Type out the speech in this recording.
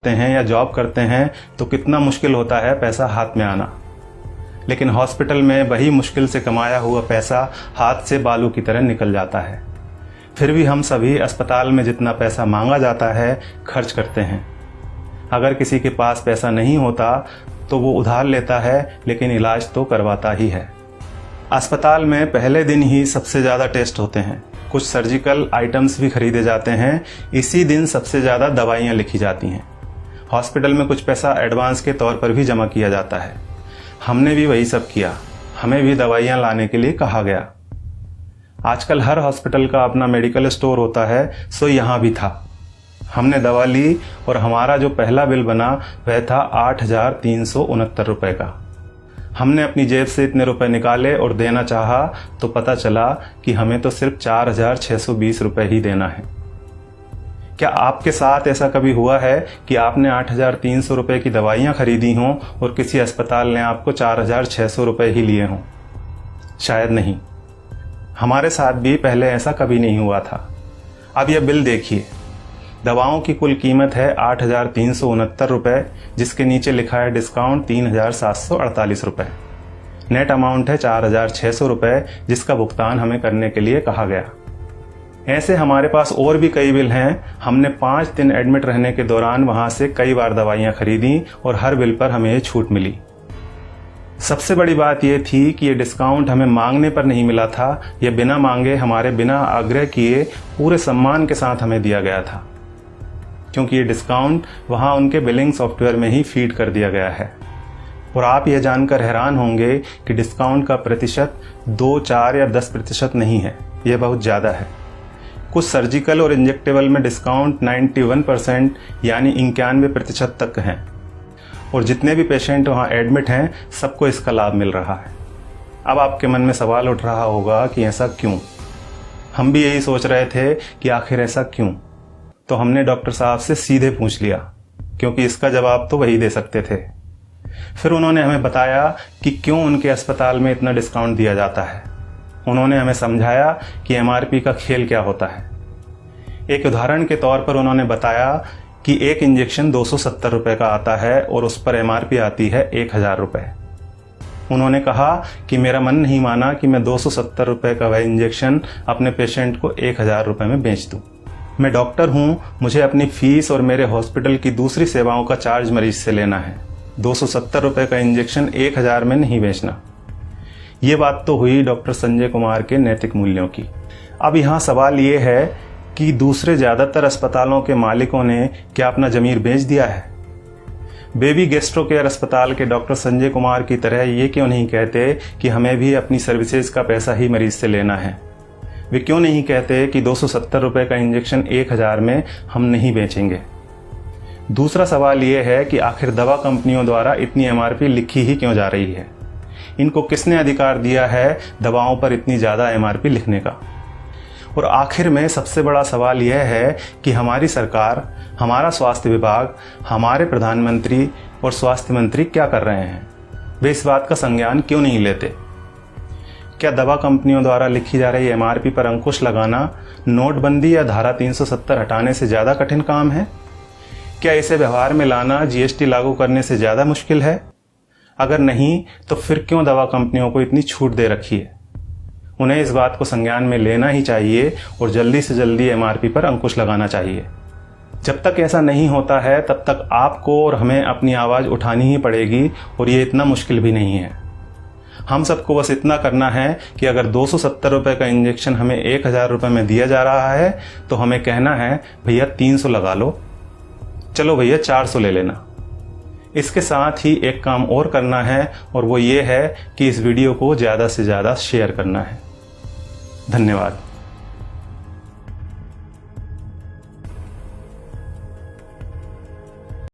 हैं या जॉब करते हैं तो कितना मुश्किल होता है पैसा हाथ में आना, लेकिन हॉस्पिटल में वही मुश्किल से कमाया हुआ पैसा हाथ से बालू की तरह निकल जाता है। फिर भी हम सभी अस्पताल में जितना पैसा मांगा जाता है खर्च करते हैं। अगर किसी के पास पैसा नहीं होता तो वो उधार लेता है, लेकिन इलाज तो करवाता ही है। अस्पताल में पहले दिन ही सबसे ज़्यादा टेस्ट होते हैं, कुछ सर्जिकल आइटम्स भी खरीदे जाते हैं, इसी दिन सबसे ज़्यादा दवाइयाँ लिखी जाती हैं। हॉस्पिटल में कुछ पैसा एडवांस के तौर पर भी जमा किया जाता है। हमने भी वही सब किया, हमें भी दवाइयाँ लाने के लिए कहा गया। आजकल हर हॉस्पिटल का अपना मेडिकल स्टोर होता है, सो यहाँ भी था। हमने दवा ली और हमारा जो पहला बिल बना वह था 8,369 रुपये का। हमने अपनी जेब से इतने रुपए निकाले और देना चाहा तो पता चला कि हमें तो सिर्फ 4,620 रुपये ही देना है। क्या आपके साथ ऐसा कभी हुआ है कि आपने 8,300 रुपये की दवाइयाँ खरीदी हों और किसी अस्पताल ने आपको 4,600 रुपये ही लिए हों? शायद नहीं। हमारे साथ भी पहले ऐसा कभी नहीं हुआ था। अब यह बिल देखिए, दवाओं की कुल कीमत है 8,369 रुपये, जिसके नीचे लिखा है डिस्काउंट 3,748 रुपये। नेट अमाउंट है 4,600 रुपये, जिसका भुगतान हमें करने के लिए कहा गया। ऐसे हमारे पास और भी कई बिल हैं। हमने 5 दिन एडमिट रहने के दौरान वहां से कई बार दवाइयां खरीदी और हर बिल पर हमें ये छूट मिली। सबसे बड़ी बात यह थी कि ये डिस्काउंट हमें मांगने पर नहीं मिला था, यह बिना मांगे, हमारे बिना आग्रह किए पूरे सम्मान के साथ हमें दिया गया था, क्योंकि ये डिस्काउंट वहां उनके बिलिंग सॉफ्टवेयर में ही फीड कर दिया गया है। और आप यह जानकर हैरान होंगे कि डिस्काउंट का प्रतिशत 2, 4 या 10% नहीं है, यह बहुत ज़्यादा है। कुछ सर्जिकल और इंजेक्टेबल में डिस्काउंट 91% यानी 91% तक है, और जितने भी पेशेंट वहां एडमिट हैं सबको इसका लाभ मिल रहा है। अब आपके मन में सवाल उठ रहा होगा कि ऐसा क्यों? हम भी यही सोच रहे थे कि आखिर ऐसा क्यों। तो हमने डॉक्टर साहब से सीधे पूछ लिया, क्योंकि इसका जवाब तो वही दे सकते थे। फिर उन्होंने हमें बताया कि क्यों उनके अस्पताल में इतना डिस्काउंट दिया जाता है। उन्होंने हमें समझाया कि एमआरपी का खेल क्या होता है। एक उदाहरण के तौर पर उन्होंने बताया कि एक इंजेक्शन 270 रुपये का आता है और उस पर एमआरपी आती है 1,000 रुपये। उन्होंने कहा कि मेरा मन नहीं माना कि मैं 270 रुपये का वह इंजेक्शन अपने पेशेंट को 1,000 रुपये में बेच दूं। मैं डॉक्टर हूं, मुझे अपनी फीस और मेरे हॉस्पिटल की दूसरी सेवाओं का चार्ज मरीज से लेना है। 270 रुपये का इंजेक्शन 1,000 में नहीं बेचना। ये बात तो हुई डॉक्टर संजय कुमार के नैतिक मूल्यों की। अब यहाँ सवाल ये है कि दूसरे ज़्यादातर अस्पतालों के मालिकों ने क्या अपना ज़मीर बेच दिया है? बेबी गैस्ट्रो केयर अस्पताल के डॉक्टर संजय कुमार की तरह ये क्यों नहीं कहते कि हमें भी अपनी सर्विसेज का पैसा ही मरीज से लेना है? वे क्यों नहीं कहते कि 270 रुपये का इंजेक्शन 1,000 में हम नहीं बेचेंगे? दूसरा सवाल ये है कि आखिर दवा कंपनियों द्वारा इतनी एमआरपी लिखी ही क्यों जा रही है? इनको किसने अधिकार दिया है दवाओं पर इतनी ज़्यादा एमआरपी लिखने का? और आखिर में सबसे बड़ा सवाल यह है कि हमारी सरकार, हमारा स्वास्थ्य विभाग, हमारे प्रधानमंत्री और स्वास्थ्य मंत्री क्या कर रहे हैं? वे इस बात का संज्ञान क्यों नहीं लेते? क्या दवा कंपनियों द्वारा लिखी जा रही एमआरपी पर अंकुश लगाना नोटबंदी या धारा 370 हटाने से ज़्यादा कठिन काम है? क्या इसे व्यवहार में लाना जीएसटी लागू करने से ज़्यादा मुश्किल है? अगर नहीं तो फिर क्यों दवा कंपनियों को इतनी छूट दे रखी है? उन्हें इस बात को संज्ञान में लेना ही चाहिए और जल्दी से जल्दी एमआरपी पर अंकुश लगाना चाहिए। जब तक ऐसा नहीं होता है तब तक आपको और हमें अपनी आवाज़ उठानी ही पड़ेगी, और ये इतना मुश्किल भी नहीं है। हम सबको बस इतना करना है कि अगर 270 रुपये का इंजेक्शन हमें 1,000 रुपये में दिया जा रहा है तो हमें कहना है भैया 300 लगा लो, चलो भैया 400 ले लेना। इसके साथ ही एक काम और करना है, और वो ये है कि इस वीडियो को ज़्यादा से ज़्यादा शेयर करना है। धन्यवाद।